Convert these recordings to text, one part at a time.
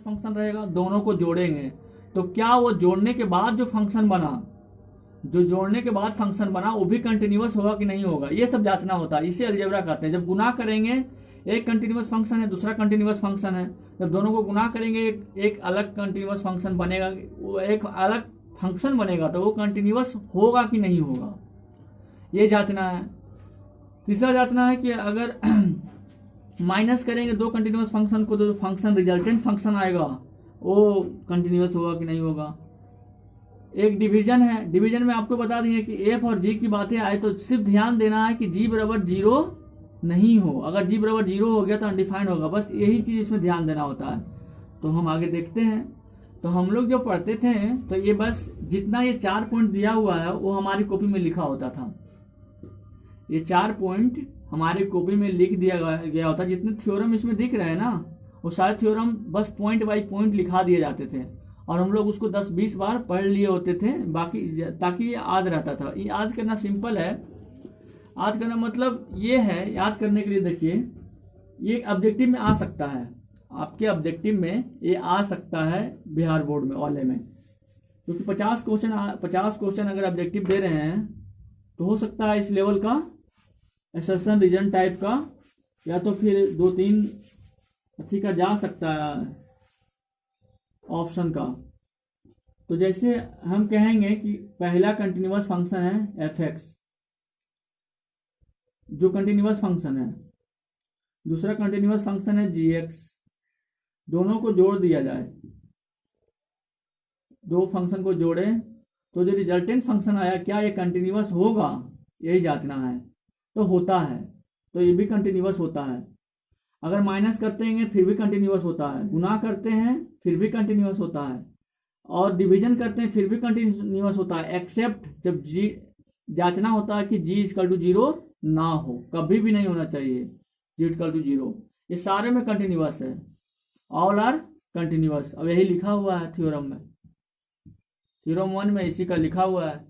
Function रहेगा, दोनों को जोड़ेंगे तो क्या वो जोड़ने के बाद जो फंक्शन बना, जो जोड़ने के बाद फंक्शन बना वो भी कंटिन्यूअस होगा कि नहीं होगा, ये सब जांचना होता है। इसे अलजेब्रा कहते हैं। जब गुना करेंगे, एक कंटिन्यूअस फंक्शन है, दूसरा कंटिन्यूअस फंक्शन है, जब दोनों को गुना करेंगे एक अलग कंटिन्यूअस फंक्शन बनेगा, वो एक अलग फंक्शन बनेगा, तो वो कंटिन्यूअस होगा कि नहीं होगा, ये जांचना है। तीसरा जांचना है कि अगर माइनस करेंगे दो कंटिन्यूअस फंक्शन को, तो जो फंक्शन रिजल्टेंट फंक्शन आएगा वो कंटिन्यूअस होगा कि नहीं होगा। एक डिवीजन है, डिवीजन में आपको बता दिए कि एफ और जी की बातें आए तो सिर्फ ध्यान देना है कि जी बराबर 0 नहीं हो। अगर जी बराबर 0 हो गया तो अनडिफाइंड होगा, बस यही चीज इसमें ध्यान देना होता है। तो हम आगे देखते हैं। तो हम लोग जो पढ़ते थे तो ये बस जितना ये 4 पॉइंट दिया हुआ है वो हमारी कॉपी में लिखा होता था। ये 4 पॉइंट हमारी कॉपी में लिख दिया गया होता। जितने थ्योरम इसमें दिख रहे हैं ना, वो सारे थ्योरम बस पॉइंट बाई पॉइंट लिखा दिए जाते थे और हम लोग उसको 10-20 बार पढ़ लिए होते थे, बाकी ताकि ये याद रहता था। याद करना सिंपल है। याद करना मतलब ये है, याद करने के लिए देखिए, ये ऑब्जेक्टिव में आ सकता है, आपके ऑब्जेक्टिव में ये आ सकता है बिहार बोर्ड में वाले में, क्योंकि 50 क्वेश्चन अगर ऑब्जेक्टिव दे रहे हैं तो हो सकता है इस लेवल का एक्सेप्शन रीजन टाइप का, या तो फिर 2-3 अच्छी का जा सकता है ऑप्शन का। तो जैसे हम कहेंगे कि पहला कंटिन्यूअस फंक्शन है एफ एक्स, जो कंटिन्यूअस फंक्शन है, दूसरा कंटिन्यूअस फंक्शन है जी एक्स, दोनों को जोड़ दिया जाए, दो फंक्शन को जोड़े तो जो रिजल्टेंट फंक्शन आया क्या ये कंटिन्यूअस होगा, यही जांचना है। तो होता है तो ये भी कंटिन्यूअस होता है। अगर माइनस करते हैं फिर भी कंटिन्यूअस होता है, गुना करते हैं फिर भी कंटिन्यूअस होता है, और डिवीजन करते हैं फिर भी कंटिन्यूअस होता है, एक्सेप्ट जब जी जांचना होता है कि जी इक्वल टू 0 ना हो, कभी भी नहीं होना चाहिए जी इक्वल टू 0। ये सारे में कंटिन्यूअस है, ऑल आर कंटिन्यूअस। अब यही लिखा हुआ है थ्योरम में, थ्योरम 1 में इसी का लिखा हुआ है।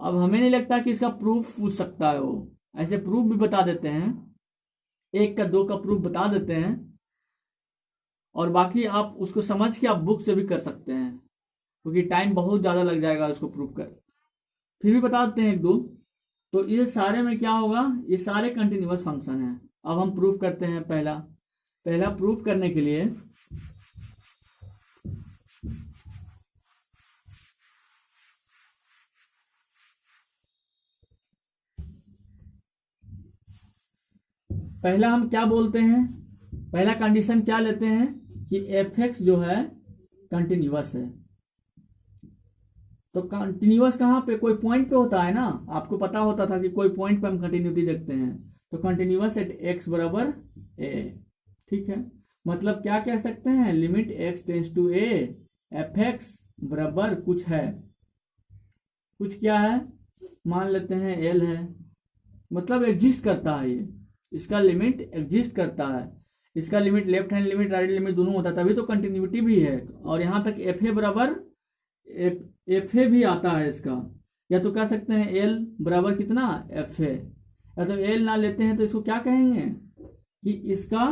अब हमें नहीं लगता कि इसका प्रूफ पूछ सकता है वो, ऐसे प्रूफ भी बता देते हैं, 1 का 2 का प्रूफ बता देते हैं, और बाकी आप उसको समझ के आप बुक से भी कर सकते हैं, क्योंकि टाइम बहुत ज़्यादा लग जाएगा उसको प्रूफ कर, फिर भी बता देते हैं 1-2। तो ये सारे में क्या होगा, ये सारे कंटिन्यूअस फंक्शन हैं। अब हम प्रूफ करते हैं। पहला प्रूफ करने के लिए पहला हम क्या बोलते हैं, पहला कंडीशन क्या लेते हैं कि एफ एक्स जो है कंटिन्यूअस है। तो कंटिन्यूअस कहाँ पे, कोई पॉइंट पे होता है ना, आपको पता होता था कि कोई पॉइंट पे हम कंटिन्यूटी देखते हैं। तो कंटिन्यूअस एट एक्स बराबर ए, ठीक है। मतलब क्या कह सकते हैं, limit x tends to a f x बराबर कुछ है, कुछ क्या है मान लेते हैं एल है, मतलब एग्जिस्ट करता है ये, इसका लिमिट एग्जिस्ट करता है। इसका limit left hand limit right limit दोनों होता है, तभी तो कंटिन्यूटी भी है। और यहाँ तक एफ ए बराबर एफ ए भी आता है इसका, या तो कह सकते हैं एल बराबर कितना एफ ए, या तो एल ना लेते हैं तो इसको क्या कहेंगे कि इसका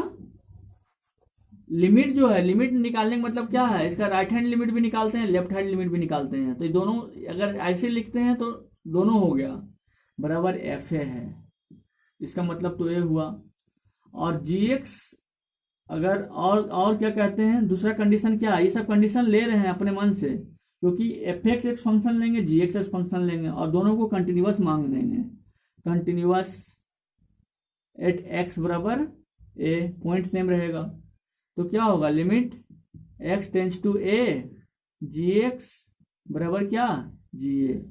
लिमिट जो है, लिमिट निकालने का मतलब क्या है, इसका राइट हैंड लिमिट भी निकालते हैं लेफ्ट हैंड लिमिट भी निकालते हैं। तो ये दोनों अगर ऐसे लिखते हैं तो दोनों हो गया बराबर एफ ए है, इसका मतलब तो ये हुआ। और जी एक्स अगर और क्या कहते हैं, दूसरा कंडीशन क्या है, ये सब कंडीशन ले रहे हैं अपने मन से, क्योंकि एफ एक्स एक फंक्शन लेंगे जी एक्स एक फंक्शन लेंगे और दोनों को कंटिन्यूअस मांग लेंगे। कंटिन्यूअस एट एक्स बराबर ए, पॉइंट सेम रहेगा, तो क्या होगा limit x tends to A ji x बराबर क्या जी ए,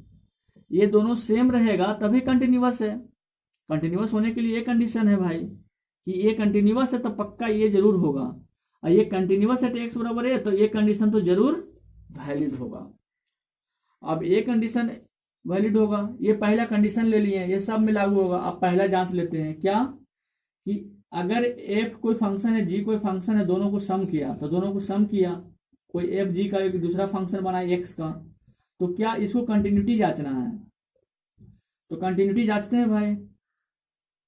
ये दोनों सेम रहेगा तभी कंटिन्यूअस है। कंटिन्यूअस होने के लिए ये कंडीशन है भाई कि ये कंटिन्यूअस है तो पक्का ये जरूर होगा, और ये कंटिन्यूअस है तो एक्स बराबर है, तो ये कंडीशन तो जरूर वैलिड होगा। अब ये कंडीशन वैलिड होगा, ये पहला कंडीशन ले लिए, ये सब में लागू होगा। अब पहला जांच लेते हैं क्या कि अगर एफ कोई फंक्शन है जी कोई फंक्शन है, दोनों को सम किया, तो दोनों को सम किया, कोई एफ जी का एक दूसरा फंक्शन बना एक्स का, तो क्या इसको कंटिन्यूटी जांचना है। तो कंटिन्यूटी जांचते हैं भाई,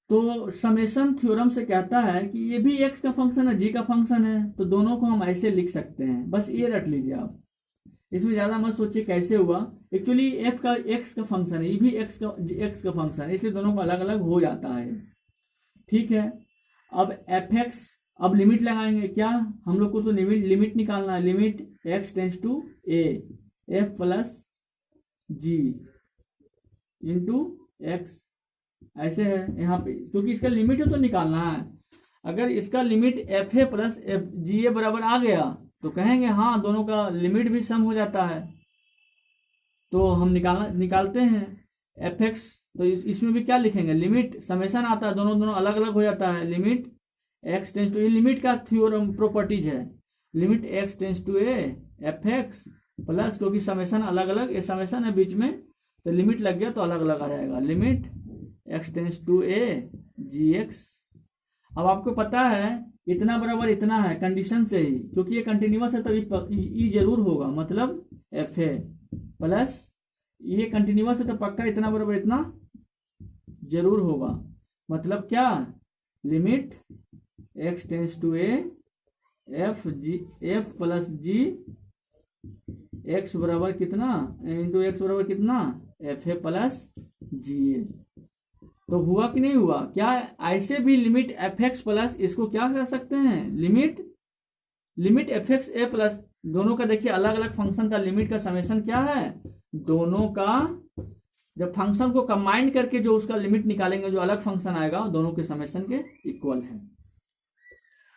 तो समेशन थ्योरम से कहता है कि ये भी x का फंक्शन है, g का फंक्शन है, तो दोनों को हम ऐसे लिख सकते हैं। बस ये रट लीजिए आप, इसमें ज्यादा मत सोचिए कैसे हुआ। एक्चुअली f का x का फंक्शन है, ये भी x का फंक्शन है, इसलिए दोनों को अलग अलग हो जाता है। ठीक है, अब fx, अब लिमिट लगाएंगे। क्या हम लोग को तो लिमिट निकालना है। Limit x tends to a f plus g into x, ऐसे है यहाँ पे, क्योंकि इसका लिमिट है तो निकालना है। अगर इसका limit f a plus f g a बराबर आ गया तो कहेंगे हाँ दोनों का लिमिट भी सम हो जाता है, तो हम निकालते हैं एफ एक्स। तो इसमें भी क्या लिखेंगे, लिमिट समेशन आता है, दोनों अलग अलग हो जाता है। लिमिट एक्स टेंस टू, ये लिमिट का थ्योरम प्रॉपर्टीज है। Limit x tends to a f x plus, क्योंकि समेशन अलग अलग, ये समेशन है बीच में तो लिमिट लग गया तो अलग अलग आ जाएगा। Limit x tends to A ji x. अब आपको पता है इतना बराबर इतना है कंडीशन से ही, क्योंकि ये कंटिन्यूअस है तभी ई जरूर होगा, मतलब एफ ए प्लस ये कंटिन्यूअस है तो पक्का इतना बराबर इतना जरूर होगा। मतलब क्या, limit x tends to a f plus g x बराबर कितना इंटू एक्स बराबर कितना एफ ए प्लस जी ए। तो हुआ कि नहीं हुआ? क्या ऐसे भी लिमिट एफ एक्स प्लस, इसको क्या कर सकते हैं, लिमिट एफ एक्स ए प्लस, दोनों का देखिए अलग अलग फंक्शन का लिमिट का समेशन क्या है, दोनों का जब फंक्शन को कंबाइन करके जो उसका लिमिट निकालेंगे, जो अलग फंक्शन आएगा दोनों के समेशन के इक्वल है।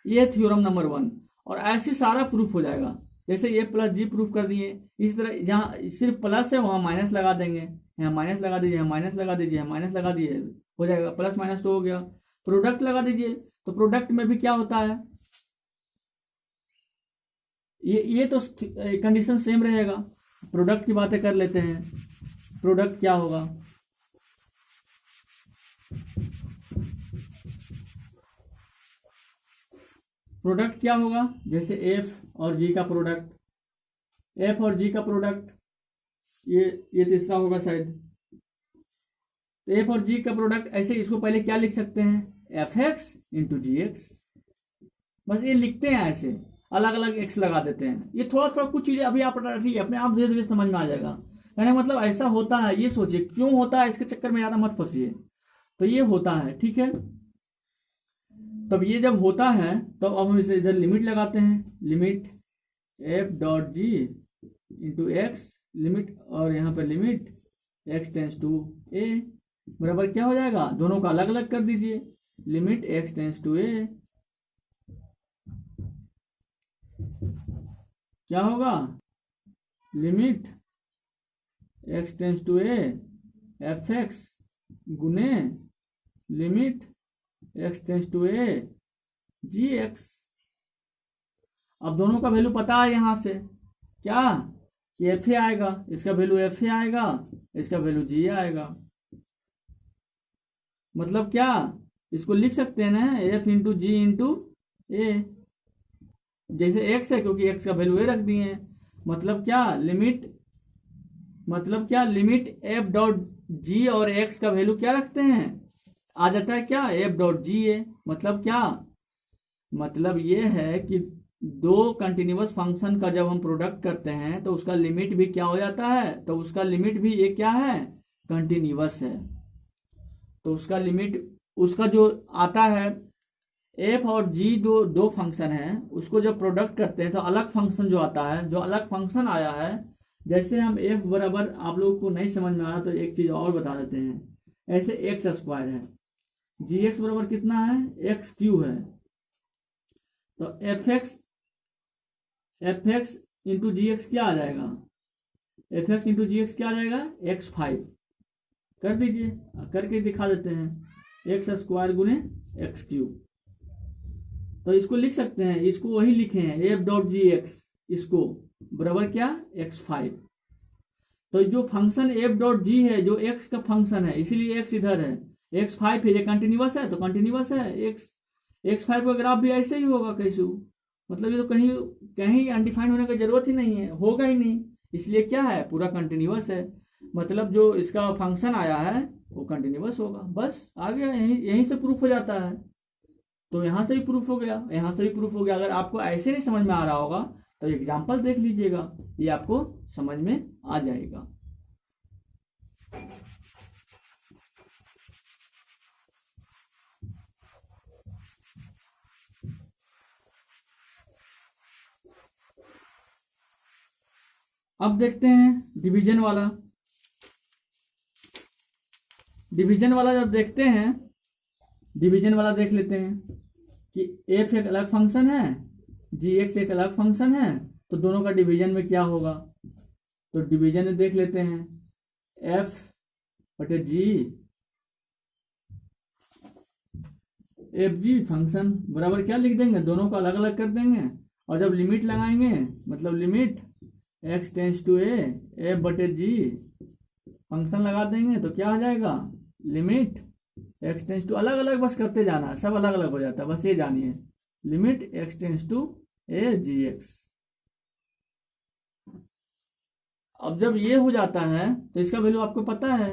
ये थ्योरम नंबर 1। और ऐसे सारा प्रूफ हो जाएगा, जैसे ये प्लस जी प्रूफ कर दिए। इस तरह जहाँ सिर्फ प्लस है वहां माइनस लगा देंगे, यहाँ माइनस लगा दीजिए, यहाँ माइनस लगा दीजिए, यहाँ माइनस लगा दीजिए, हो जाएगा। प्लस माइनस तो हो गया। प्रोडक्ट लगा दीजिए, तो प्रोडक्ट में भी क्या होता है, ये तो कंडीशन सेम रहेगा। प्रोडक्ट की बातें कर लेते हैं। प्रोडक्ट क्या होगा, प्रोडक्ट क्या होगा, जैसे एफ और जी का प्रोडक्ट, एफ और जी का प्रोडक्ट, ये तीसरा होगा शायद। तो एफ और जी का प्रोडक्ट, ऐसे इसको पहले क्या लिख सकते हैं, एफ एक्स इंटू जी एक्स। बस ये लिखते हैं ऐसे, अलग अलग एक्स लगा देते हैं। ये थोड़ा थोड़ा कुछ चीजें अभी आप रखिए, अपने आप धीरे धीरे समझ में आ जाएगा। कहने मतलब ऐसा होता है, ये सोचिए क्यों होता है, इसके चक्कर में ज्यादा मत फंसिए। तो ये होता है, ठीक है। तब ये जब होता है तो अब हम इसे इधर लिमिट लगाते हैं। Limit F dot G into x, limit, और यहाँ पर लिमिट एक्स टेंस टू ए बराबर क्या हो जाएगा, दोनों का अलग अलग कर दीजिए। Limit x tends to a क्या होगा, limit x tends to a f x गुने limit x tends to A ji x. अब दोनों का वैल्यू पता है यहां से, क्या कि एफ ए आएगा, इसका वैल्यू एफ ए आएगा, इसका वैल्यू जी आएगा। मतलब क्या, इसको लिख सकते हैं ना एफ इंटू जी इंटू ए, जैसे एक्स है क्योंकि एक्स का वैल्यू ए रख दिए हैं। मतलब क्या, लिमिट एफ डॉट जी और एक्स का वैल्यू क्या रखते हैं, आ जाता है क्या, एफ डॉट जी ए। मतलब क्या, मतलब ये है कि दो कंटिन्यूअस फंक्शन का जब हम प्रोडक्ट करते हैं तो उसका लिमिट भी क्या हो जाता है, तो उसका लिमिट भी ये क्या है, कंटिन्यूअस है। तो उसका लिमिट, उसका जो आता है एफ और जी, दो फंक्शन है, उसको जब प्रोडक्ट करते हैं तो अलग फंक्शन जो आता है, जो अलग फंक्शन आया है, जैसे हम एफ बराबर, आप लोगों को नहीं समझ में आ रहा तो एक चीज और बता देते हैं। ऐसे एक्स स्क्वायर है, जी एक्स बराबर कितना है, एक्स क्यू है। तो एफ एक्स इंटू जी एक्स क्या आ जाएगा, एफ एक्स इंटू जी एक्स क्या आ जाएगा, एक्स 5 कर दीजिए, करके दिखा देते हैं, एक्स स्क्वायर गुने एक्स क्यू। तो इसको लिख सकते हैं, इसको वही लिखे हैं एफ डॉट जी एक्स, इसको बराबर क्या, एक्स 5। तो जो फंक्शन एफ डॉट जी है, जो एक्स का फंक्शन है, इसीलिए एक्स इधर है, एक्स 5 है, ये कंटिन्यूअस है तो कंटिन्यूअस है। एक्स 5 का ग्राफ भी ऐसे ही होगा कैसे, मतलब ये तो कहीं अनडिफाइंड होने की जरूरत ही नहीं है, होगा ही नहीं, इसलिए क्या है, पूरा कंटिन्यूअस है। मतलब जो इसका फंक्शन आया है वो कंटिन्यूअस होगा। बस आ गया, यहीं से प्रूफ हो जाता है। तो यहाँ से भी प्रूफ हो गया, यहाँ से भी प्रूफ हो गया। अगर आपको ऐसे नहीं समझ में आ रहा होगा तो एग्जाम्पल देख लीजिएगा, ये आपको समझ में आ जाएगा। अब देखते हैं डिवीजन वाला। डिवीजन वाला जब देखते हैं, डिवीजन वाला देख लेते हैं कि एफ एक अलग फंक्शन है, जी एक्स एक अलग फंक्शन है, तो दोनों का डिवीजन में क्या होगा। तो डिवीजन में देख लेते हैं, एफ बटे जी एफ जी फंक्शन बराबर क्या लिख देंगे, दोनों को अलग अलग कर देंगे। और जब लिमिट लगाएंगे, मतलब limit x tends to a f बटे जी फंक्शन लगा देंगे, तो क्या आ जाएगा, लिमिट एक्स टेंस टू, अलग अलग बस करते जाना है, सब अलग अलग हो जाता है, बस ये जानिए, limit x tends to A ji x. अब जब ये हो जाता है तो इसका वैल्यू आपको पता है,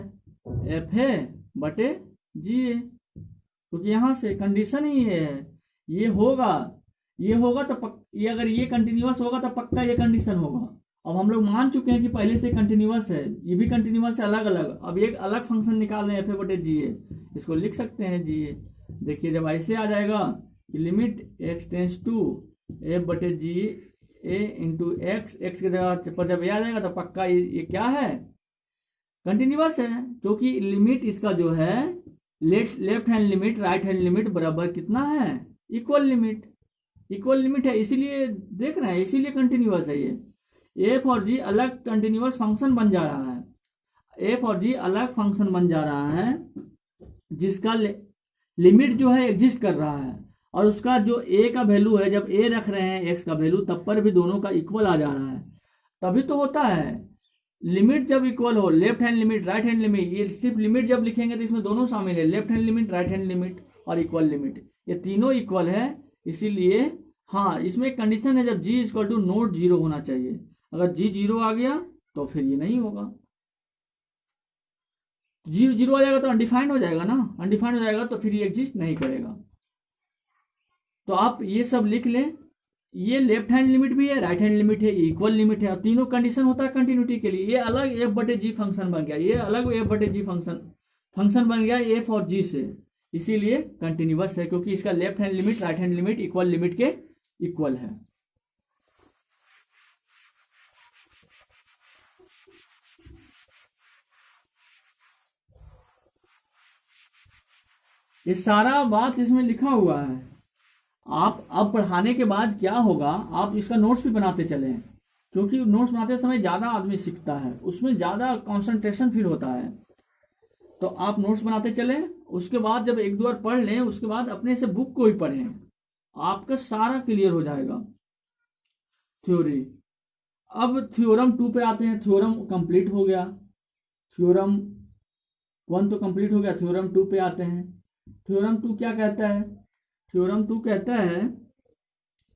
एफ है बटे जी ए, क्योंकि यहां से कंडीशन ही ये है, ये होगा, ये होगा तो ये अगर ये कंटिन्यूअस होगा तो पक्का ये कंडीशन होगा। अब हम लोग मान चुके हैं कि पहले से कंटिन्यूअस है, ये भी कंटिन्यूअस है अलग अलग। अब एक अलग फंक्शन निकाल रहे हैं, एफ ए बटे जी ए, इसको लिख सकते हैं जी ए। देखिए जब ऐसे आ जाएगा कि limit x tends to f बटे g a into x, x की जगह पर जब ये आ जाएगा तो पक्का ये क्या है, कंटिन्यूअस है। क्योंकि लिमिट इसका जो है left hand limit right hand limit बराबर कितना है, इक्वल लिमिट, इक्वल लिमिट है, इसीलिए देख रहे हैं, इसीलिए कंटिन्यूअस है। ये एफ और जी अलग कंटिन्यूअस फंक्शन बन जा रहा है, एफ और जी अलग फंक्शन बन जा रहा है जिसका लिमिट जो है एग्जिस्ट कर रहा है, और उसका जो ए का वैल्यू है, जब ए रख रहे हैं एक्स का वैल्यू, तब पर भी दोनों का इक्वल आ जा रहा है। तभी तो होता है लिमिट जब इक्वल हो, left hand limit right hand limit, ये सिर्फ लिमिट जब लिखेंगे तो इसमें दोनों शामिल है, left hand limit right hand limit और इक्वल लिमिट, ये तीनों इक्वल है। इसीलिए हाँ, इसमें एक कंडीशन है, जब जी इक्वल टू नोट जीरो होना चाहिए। अगर जी जीरो आ गया तो फिर ये नहीं होगा, जीरो जीरो आ जाएगा तो अनडिफाइंड हो जाएगा ना, अनडिफाइंड हो जाएगा तो फिर ये एग्जिस्ट नहीं करेगा। तो आप ये सब लिख लें, ये लेफ्ट हैंड लिमिट भी है, राइट हैंड लिमिट है, इक्वल लिमिट है, और तीनों कंडीशन होता है कंटिन्यूटी के लिए। ये अलग एफ बटे जी फंक्शन बन गया, ये अलग एफ बटे जी फंक्शन बन गया एफ और जी से, इसीलिए कंटिन्यूअस है, क्योंकि इसका left hand limit right hand limit equal limit के इक्वल है। ये सारा बात इसमें लिखा हुआ है। आप अब पढ़ाने के बाद क्या होगा, आप इसका नोट्स भी बनाते चलें, क्योंकि नोट्स बनाते समय ज़्यादा आदमी सीखता है, उसमें ज़्यादा कंसंट्रेशन फील होता है। तो आप नोट्स बनाते चलें, उसके बाद जब एक दो बार पढ़ लें, उसके बाद अपने से बुक को भी पढ़ें, आपका सारा क्लियर हो जाएगा थ्योरी। अब थ्योरम 2 पे आते हैं, थ्योरम कंप्लीट हो गया, थ्योरम 1 तो कंप्लीट हो गया, थ्योरम 2 पे आते हैं। थ्योरम 2 क्या कहता है, थ्योरम 2 कहता है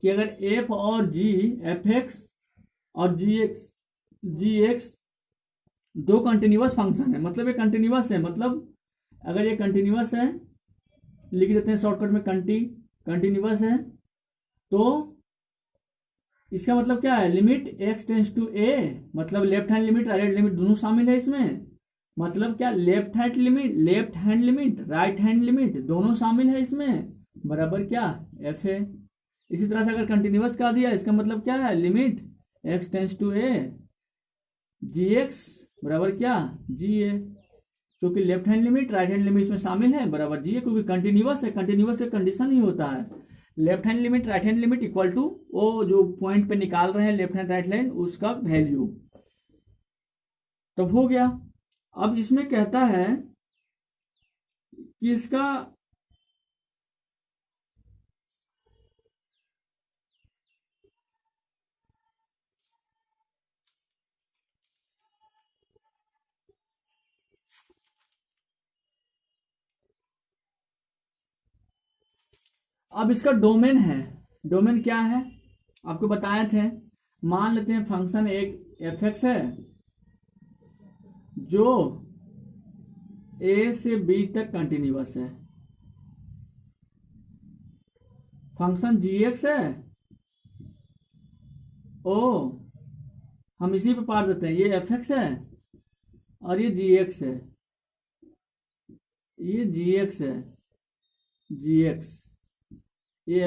कि अगर एफ और जी, एफ एक्स और जी एक्स दो कंटिन्यूअस फंक्शन है, मतलब ये कंटिन्यूअस है, मतलब अगर ये कंटिन्यूअस है, लिख देते हैं शॉर्टकट में कंटिन्यूअस है, तो इसका मतलब क्या है, लिमिट एक्स टेंस टू ए, मतलब left hand limit right hand limit दोनों शामिल है इसमें। मतलब क्या, left hand limit right hand limit दोनों शामिल है इसमें, बराबर क्या, एफ है। इसी तरह से अगर कंटिन्यूअस कर दिया, इसका मतलब क्या है, limit x tends to A ji x बराबर क्या, जी ए, क्योंकि left hand limit right hand limit इसमें शामिल है, बराबर जी ए, क्योंकि कंटिन्यूअस है, कंटिन्यूअस का कंडीशन ही होता है left hand limit right hand limit equal to वो जो पॉइंट पे निकाल रहे हैं लेफ्ट हैंड राइट हैंड, उसका वैल्यू। तब हो गया। अब इसमें कहता है कि इसका अब इसका डोमेन है, डोमेन क्या है आपको बताए थे। मान लेते हैं फंक्शन एक एफ एक्स है जो ए से बी तक कंटिन्यूअस है, फंक्शन जी एक्स है। ओ, हम इसी पे पार देते हैं, ये एफ एक्स है और ये जी एक्स है, ये जी एक्स है, जी एक्स, ये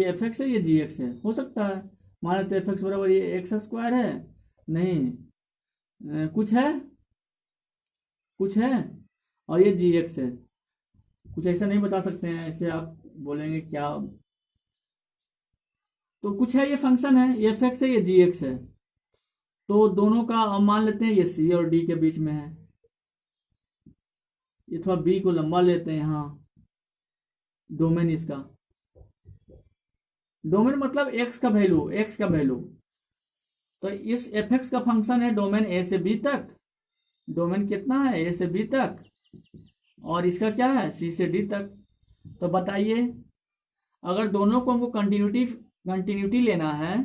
एफ एक्स है, ये जी एक्स है। हो सकता है मान लेते एफ एक्स बराबर ये एक्स स्क्वायर है, नहीं कुछ है, कुछ है, और ये जी एक्स है। कुछ ऐसा नहीं बता सकते हैं, ऐसे आप बोलेंगे क्या, तो कुछ है, ये फंक्शन है, ये एफ एक्स है, ये जी एक्स है। तो दोनों का अब मान लेते हैं ये सी और डी के बीच में है, ये थोड़ा बी को लंबा लेते हैं यहाँ, डोमेन इसका, डोमेन मतलब एक्स का वैल्यू, एक्स का वैल्यू। तो इस एफ एक्स का फंक्शन है डोमेन ए से बी तक, डोमेन कितना है ए से बी तक, और इसका क्या है सी से डी तक। तो बताइए अगर दोनों को हमको कंटिन्यूटी लेना है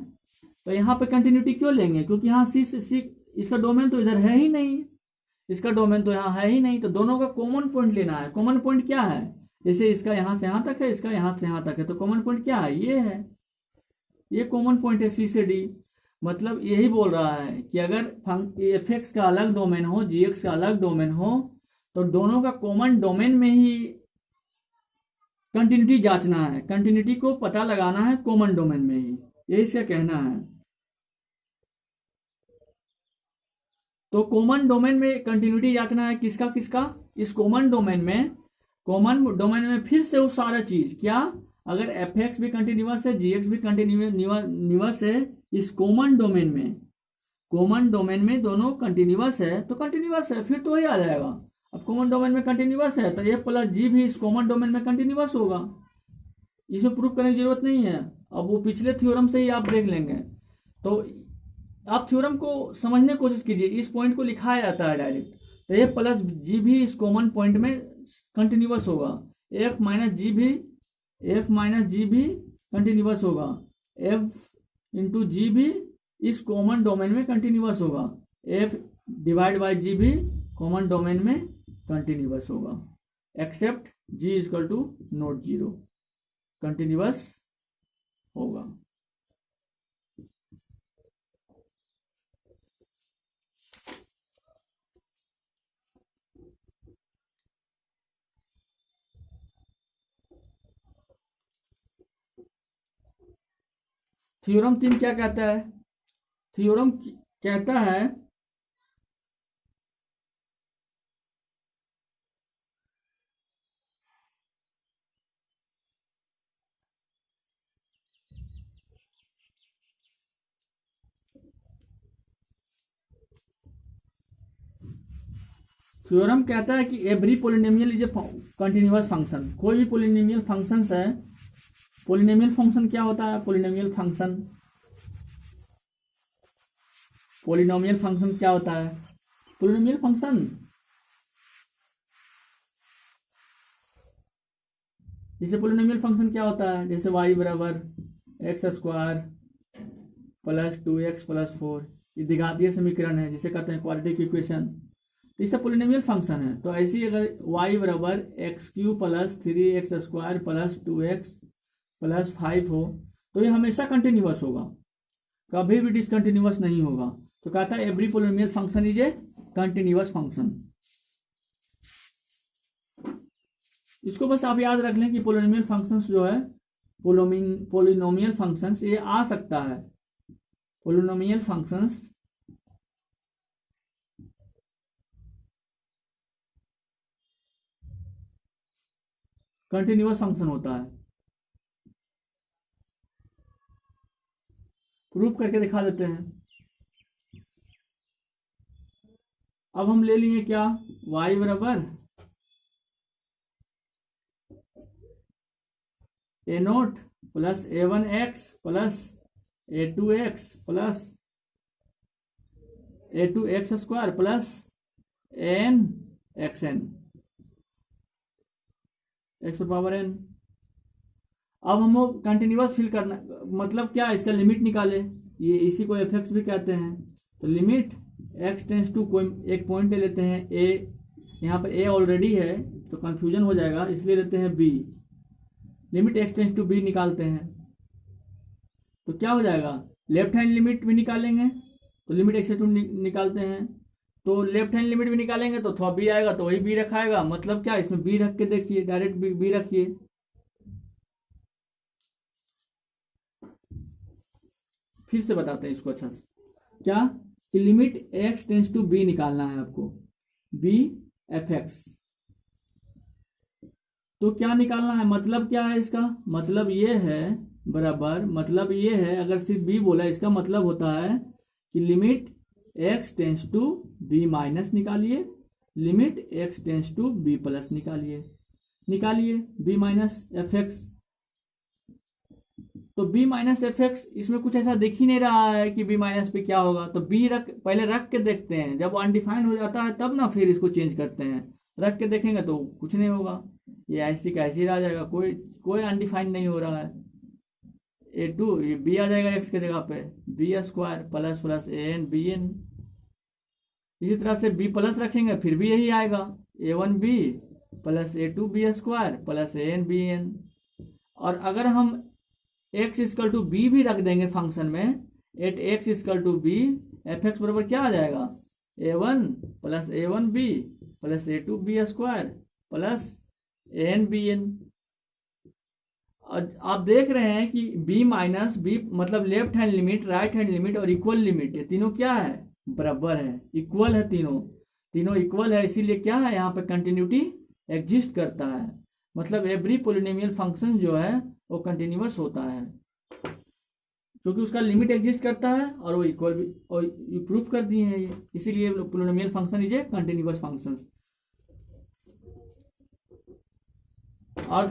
तो यहाँ पे कंटिन्यूटी क्यों लेंगे, क्योंकि यहाँ सी से सी, इसका डोमेन तो इधर है ही नहीं, इसका डोमेन तो यहाँ है ही नहीं, तो दोनों का कॉमन पॉइंट लेना है। कॉमन पॉइंट क्या है, जैसे इसका यहाँ से यहाँ तक है, इसका यहाँ से यहाँ तक है, तो कॉमन पॉइंट क्या है, ये है, ये कॉमन पॉइंट है सी से डी। मतलब यही बोल रहा है कि अगर एफ एक्स का अलग डोमेन हो, जी एक्स का अलग डोमेन हो, तो दोनों का कॉमन डोमेन में ही कंटिन्यूटी जांचना है, कंटिन्यूटी को पता लगाना है कॉमन डोमेन में ही, यही इसका कहना है। तो कॉमन डोमेन में कंटिन्यूटी जांचना है किसका किसका, इस कॉमन डोमेन में फिर से वो सारा चीज क्या, अगर एफ एक्स भी कंटिन्यूअस है, जी एक्स भी कंटिन्यूअस है, इस कॉमन डोमेन में दोनों कंटिन्यूअस है तो कंटिन्यूअस है, फिर तो वही आ जाएगा। अब कॉमन डोमेन में कंटिन्यूअस है तो ए प्लस जी भी इस कॉमन डोमेन में कंटिन्यूअस होगा, इसमें प्रूफ करने की जरूरत नहीं है। अब वो पिछले थ्योरम से ही आप देख लेंगे। तो आप थ्योरम को समझने की कोशिश कीजिए, इस पॉइंट को लिखाया जाता है डायरेक्ट, तो ए प्लस जी भी इस कॉमन पॉइंट में कंटिन्यूअस होगा, एफ माइनस जी भी कंटिन्यूअस होगा, एफ इंटू जी भी इस कॉमन डोमेन में कंटिन्यूअस होगा, एफ डिवाइड बाई जी भी कॉमन डोमेन में कंटिन्यूअस होगा, except g equal to not zero, continuous होगा। थ्योरम 3 क्या कहता है, थ्योरम कहता है थ्योरम कहता है कि every polynomial is a continuous function. कोई भी पोलिनोमियल फंक्शन है, पोलिनोमियल फंक्शन क्या होता है, पोलिनोमियल फंक्शन क्या होता है, पोलिनोमियल फंक्शन जैसे पोलिनोमियल फंक्शन क्या होता है, जैसे y बराबर x square plus 2x plus 4, ये द्विघातीय समीकरण है जिसे कहते हैं क्वाड्रेटिक इक्वेशन, तो इसका पोलिनोमियल फंक्शन है। तो ऐसे ही अगर y बराबर x Q plus 3x square plus 2x plus 5 हो तो ये हमेशा कंटिन्यूअस होगा, कभी भी डिसकंटिन्यूअस नहीं होगा। तो कहता है every polynomial function is a continuous function. इसको बस आप याद रख लें कि पोलिनोमियल फंक्शंस जो है, पोलिनोमियल फंक्शंस ये आ सकता है, पोलिनोमियल फंक्शंस कंटिन्यूअस फंक्शन होता है। प्रूफ करके दिखा देते हैं। अब हम ले लिए क्या, y बराबर a nought plus a1x plus a2x plus a2x square plus n xn x power n। अब हम लोग कंटिन्यूअस फिल करना, मतलब क्या, इसका लिमिट निकाले, ये इसी को एफ एक्स भी कहते हैं। तो लिमिट x टेंस टू, कोई एक पॉइंट ले लेते हैं a यहाँ पे ए ऑलरेडी है तो कंफ्यूजन हो जाएगा, इसलिए लेते हैं b. Limit x tends to b निकालते हैं तो क्या हो जाएगा, लेफ्ट हैंड लिमिट भी निकालेंगे तो लिमिट एक्स टेंस टू निकालते हैं, तो लेफ्ट हैंड लिमिट भी निकालेंगे तो थोड़ा बी आएगा तो वही बी रखाएगा। मतलब क्या, इसमें बी रख के देखिए, डायरेक्ट बी रखिए। फिर से बताते हैं इसको अच्छा से, क्या कि limit x tends to b निकालना है आपको, बी एफ एक्स। तो क्या निकालना है, मतलब क्या है इसका, मतलब ये है बराबर, मतलब ये है, अगर सिर्फ बी बोला इसका मतलब होता है कि limit x tends to b minus निकालिए, limit x tends to b plus निकालिए बी माइनस एफ एक्स। तो b माइनस एफ एक्स, इसमें कुछ ऐसा दिख ही नहीं रहा है कि b माइनस पे क्या होगा, तो b पहले रख के देखते हैं, जब अनडिफाइंड हो जाता है तब ना फिर इसको चेंज करते हैं। रख के देखेंगे तो कुछ नहीं होगा, ये ऐसी का ऐसी रह जाएगा, कोई अनडिफाइंड नहीं हो रहा है। a2 ये b आ जाएगा x के जगह पे, B square plus plus a n b N. इसी तरह से b प्लस रखेंगे फिर भी यही आएगा, a1b plus a2 b square plus a n b n. और अगर हम x इक्वल टू बी भी रख देंगे फंक्शन में, at x equal to b, f x बराबर क्या आ जाएगा, a1 plus a1b plus a2 b square plus a n b n. आप देख रहे हैं कि b माइनस बी मतलब left hand limit, right hand limit और इक्वल लिमिट, ये तीनों क्या है, बराबर है, इक्वल है, तीनों इक्वल है। इसीलिए क्या है, यहाँ पे कंटिन्यूटी एग्जिस्ट करता है, मतलब एवरी पोलिनोमियल फंक्शन जो है वो कंटिन्यूअस होता है, क्योंकि उसका लिमिट एग्जिस्ट करता है और वो इक्वल भी, और प्रूफ कर दिए हैं ये, इसीलिए polynomial function is a continuous function. और